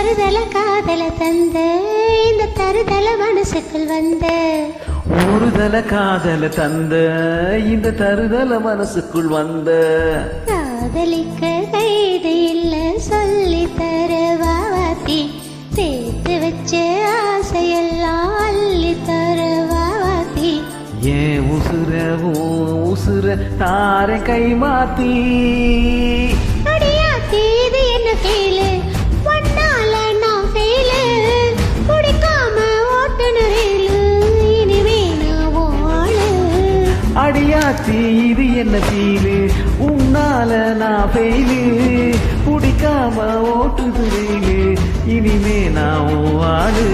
ஒரு தல காதல தந்த இந்த தருதல மனசுக்குள் வந்த ஒரு தல காதல தந்த இந்த தருதல மனசுக்குள் வந்த காதலிக்க கைது இல்ல சொல்லி தர வாவாத்தி சேர்த்து வச்ச ஆசையெல்லாம் அள்ளி தர வாவாத்தி ஏன் உசுர தார கை மாத்தி அடியாத்தி இது என்ன ஃபீலு ஒன்னால நான் ஃபீலு குடிக்காம ஓட்டுன ரீலு இனிமே நான் வாழு அடியாத்தி இது என்ன ஃபீலு உன்னால நான் ஃபெயிலு குடிக்காம ஓட்டுது ரீலு இனிமே நான் வாழு